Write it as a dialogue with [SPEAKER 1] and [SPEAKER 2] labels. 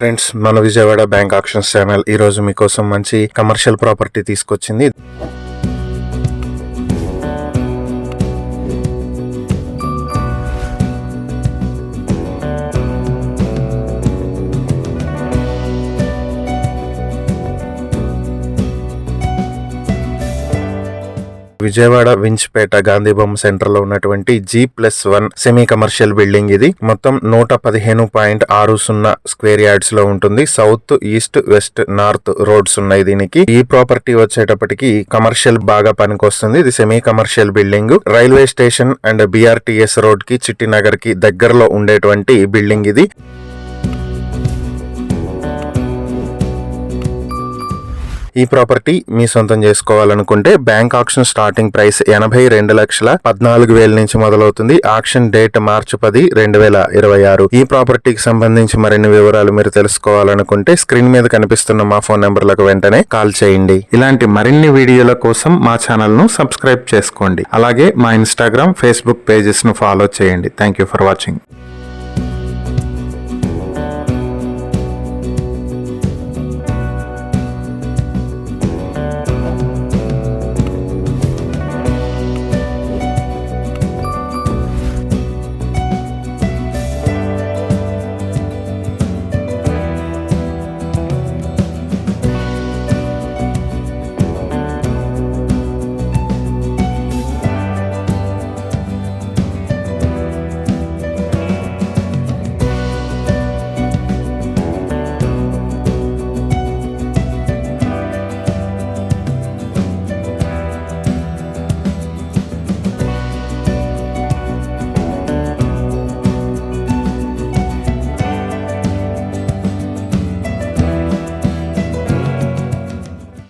[SPEAKER 1] Friends, మన Vijayawada bank actions channel ఈ రోజు మీకోసం మంచి కమర్షియల్ ప్రాపర్టీ తీసుకొచ్చింది. విజయవాడ వించ్పేట గాంధీ బొమ్మ సెంటర్ లో ఉన్నటువంటి G+1 సెమీ కమర్షియల్ బిల్డింగ్. ఇది మొత్తం 115.60 స్క్వేర్ యార్డ్స్ లో ఉంటుంది. South, east, west, north roads ఉన్నాయి దీనికి. ఈ ప్రాపర్టీ వచ్చేటప్పటికి కమర్షియల్ బాగా పనికొస్తుంది. ఇది semi commercial building. Railway station and BRTS road కి, చిట్టినగర్ కి దగ్గరలో ఉండేటువంటి బిల్డింగ్ ఇది. ఈ ప్రాపర్టీ మీ సొంతం చేసుకోవాలనుకుంటే బ్యాంక్ ఆక్షన్ స్టార్టింగ్ ప్రైస్ 82,14,000 నుంచి మొదలవుతుంది. ఆక్షన్ డేట్ మార్చి 10, 2026. ఈ ప్రాపర్టీకి సంబంధించి మరిన్ని వివరాలు మీరు తెలుసుకోవాలనుకుంటే స్క్రీన్ మీద కనిపిస్తున్న మా ఫోన్ నెంబర్లకు వెంటనే కాల్ చేయండి. ఇలాంటి మరిన్ని వీడియోల కోసం మా ఛానల్ ను సబ్స్క్రైబ్ చేసుకోండి. అలాగే మా ఇన్స్టాగ్రామ్, ఫేస్బుక్ పేజెస్ ను ఫాలో చేయండి. Thank you for watching.